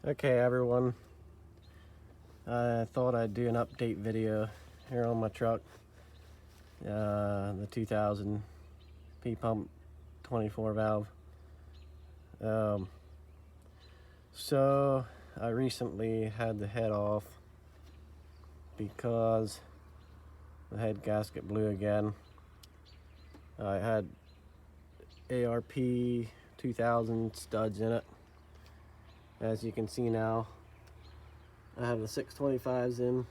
Okay everyone, I thought I'd do an update video here on my truck, the 2000 P-Pump 24 valve. So I recently had the head off because the head gasket blew again. I had ARP 2000 studs in it. As you can see now, I have the 625s in,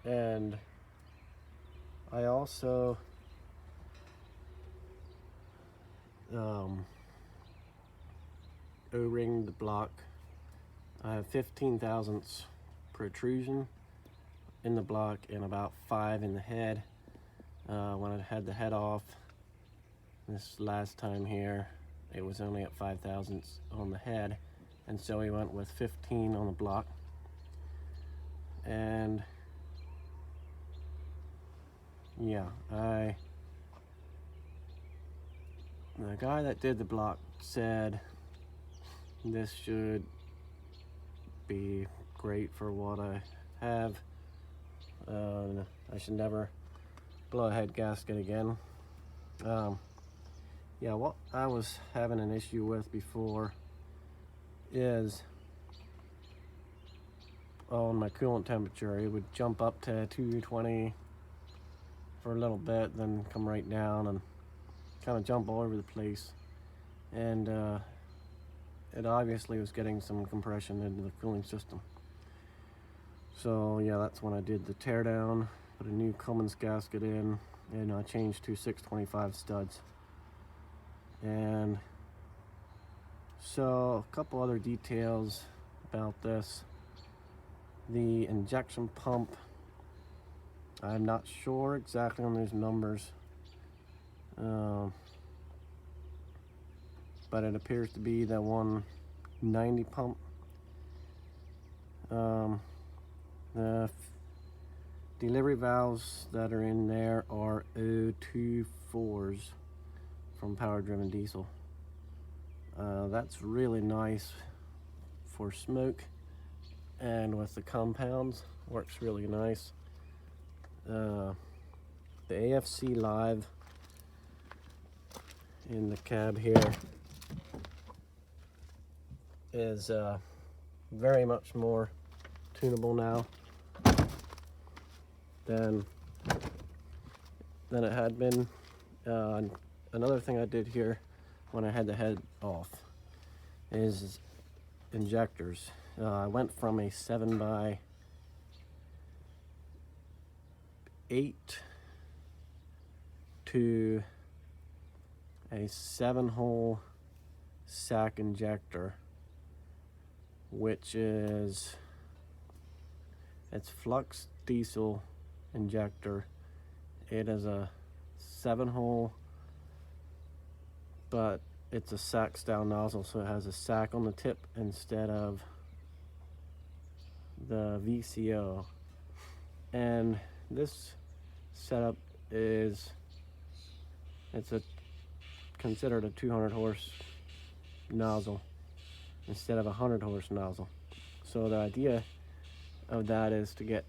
and I also O-ringed the block. I have 15 thousandths protrusion in the block and about 5 in the head. When I had the head off this last time here, it was only at 5 thousandths on the head, and so we went with 15 on the block. And yeah, the guy that did the block said this should be great for what I have. I should never blow a head gasket again. Yeah, what I was having an issue with before is on my coolant temperature. It would jump up to 220 for a little bit, then come right down and kind of jump all over the place. And it obviously was getting some compression into the cooling system. So yeah, that's when I did the teardown, put a new Cummins gasket in, and I changed to 625 studs. And so a couple other details about this. The injection pump, I'm not sure exactly on those numbers, but it appears to be the 190 pump. The delivery valves that are in there are 024s from power driven diesel. That's really nice for smoke, and with the compounds works really nice. The AFC Live in the cab here is very much more tunable now than it had been. Another thing I did here when I had the head off is injectors. I went from a 7x8 to a 7-hole sack injector, which is, it's flux diesel injector. It is a 7-hole, but it's a sack style nozzle, so it has a sack on the tip instead of the VCO. And this setup is, considered a 200 horse nozzle instead of a 100 horse nozzle. So the idea of that is to get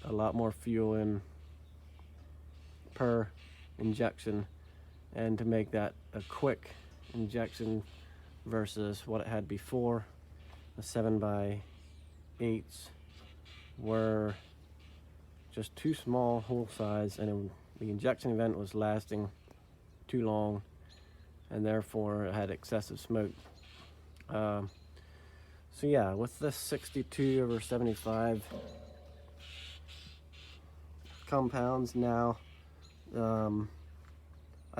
a lot more fuel in per injection, and to make that a quick injection versus what it had before. The 7x8s were just too small hole size, and the injection vent was lasting too long, and therefore it had excessive smoke. So yeah, with this 62/75 compounds now,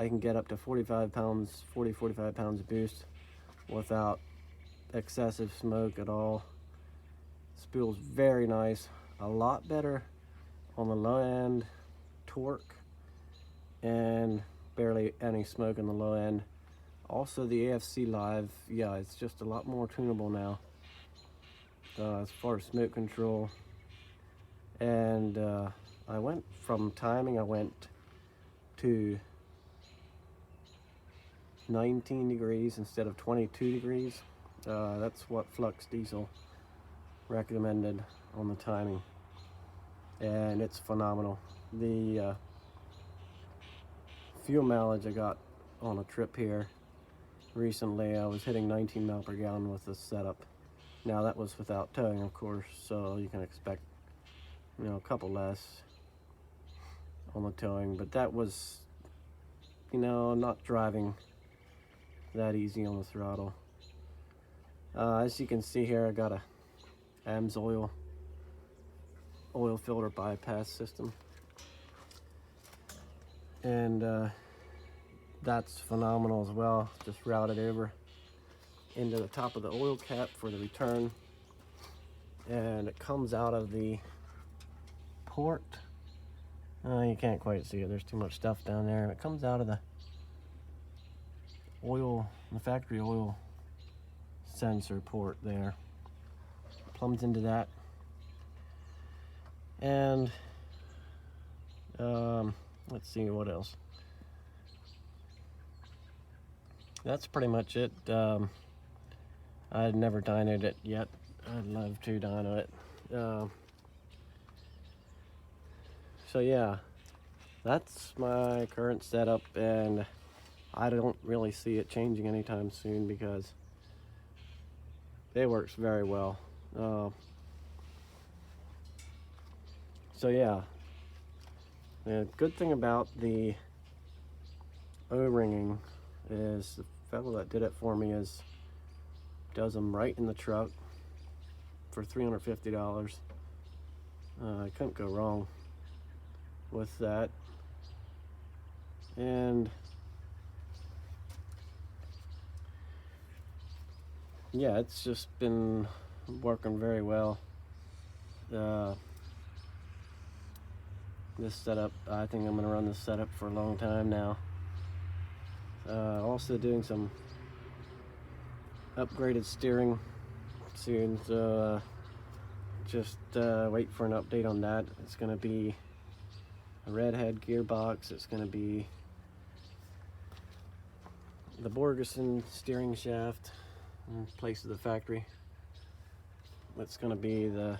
I can get up to 45 pounds of boost without excessive smoke at all. Spool's very nice, a lot better on the low end torque, and barely any smoke on the low end. Also the AFC Live, yeah, it's just a lot more tunable now as far as smoke control. And I went from timing, I went to 19 degrees instead of 22 degrees. That's what Flux Diesel recommended on the timing, and it's phenomenal. The fuel mileage I got on a trip here recently, I was hitting 19 miles per gallon with this setup. Now that was without towing, of course, so you can expect, a couple less on the towing, but that was, not driving that easy on the throttle. As you can see here, I got a AMS oil filter bypass system, and that's phenomenal as well. Just routed over into the top of the oil cap for the return, and it comes out of the port. You can't quite see it, there's too much stuff down there. It comes out of the factory oil sensor port there, plumbs into that, and let's see what else. That's pretty much it. I've never dynoed it yet. I'd love to dyno it. So yeah, that's my current setup, and I don't really see it changing anytime soon because it works very well. So yeah, the good thing about the O-ringing is the fellow that did it for me does them right in the truck for $350. I couldn't go wrong with that, and yeah, it's just been working very well. This setup, I think I'm gonna run this setup for a long time now. Also doing some upgraded steering soon, so just wait for an update on that. It's gonna be a redhead gearbox. It's gonna be the Borgeson steering shaft in place of the factory. It's gonna be the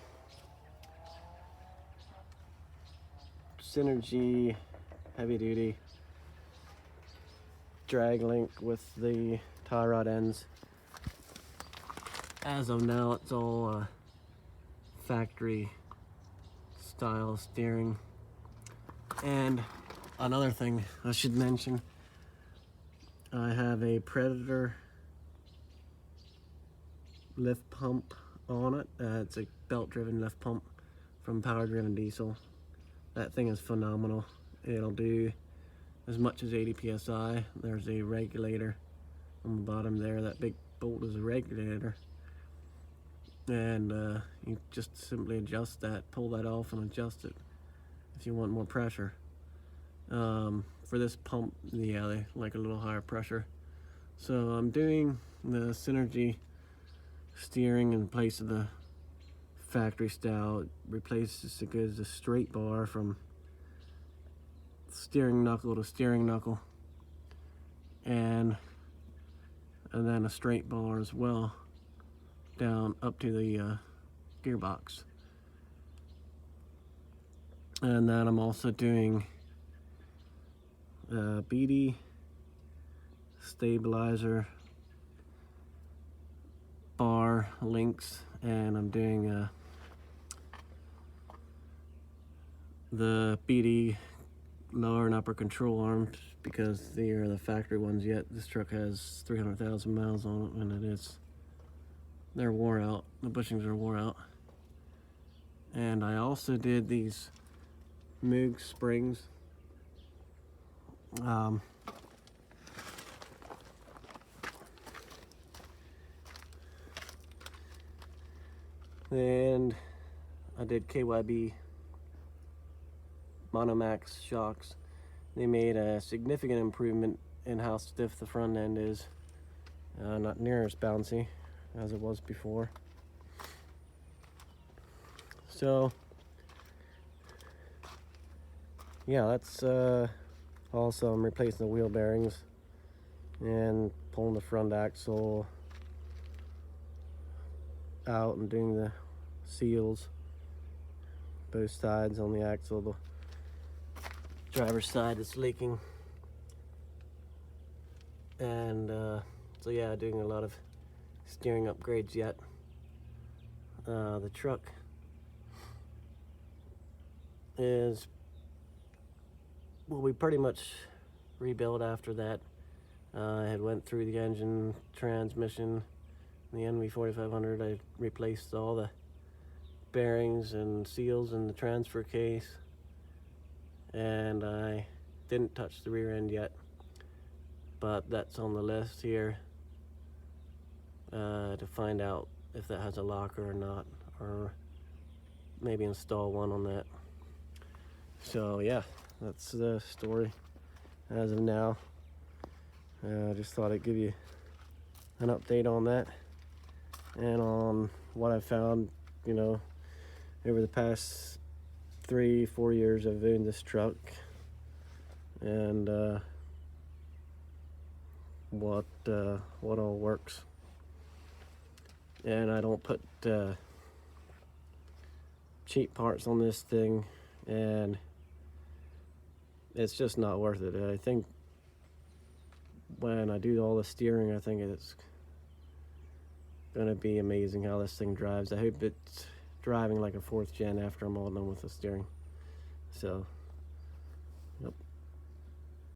Synergy heavy duty drag link with the tie rod ends. As of now, it's all factory style steering. And another thing I should mention, I have a Predator lift pump on it. It's a belt driven lift pump from Power Driven Diesel. That thing is phenomenal. It'll do as much as 80 psi. There's a regulator on the bottom there. That big bolt is a regulator, and you just simply adjust that, pull that off and adjust it if you want more pressure. For this pump, yeah, they like a little higher pressure, so I'm doing the Synergy steering in place of the factory style. It replaces a straight bar from steering knuckle to steering knuckle, and then a straight bar as well down up to the gearbox. And then I'm also doing BD stabilizer bar links, and I'm doing the BD lower and upper control arms because they are the factory ones yet. This truck has 300,000 miles on it, and they're wore out. The bushings are wore out. And I also did these Moog springs. And I did KYB Monomax shocks. They made a significant improvement in how stiff the front end is. Not near as bouncy as it was before. So yeah, that's also I'm replacing the wheel bearings and pulling the front axle out and doing the seals, both sides on the axle. The driver's side is leaking, and so yeah, doing a lot of steering upgrades yet. The truck will be pretty much rebuilt after that. I had went through the engine, transmission, the NV4500. I replaced all the bearings and seals in the transfer case, and I didn't touch the rear end yet, but that's on the list here to find out if that has a locker or not, or maybe install one on that. So yeah, that's the story as of now. I just thought I'd give you an update on that and on what I found, you know, over the past 3-4 years I've owned this truck, and what all works. And I don't put cheap parts on this thing, and it's just not worth it. I think when I do all the steering, I think it's gonna be amazing how this thing drives. I hope it's driving like a 4th gen after I'm all done with the steering. So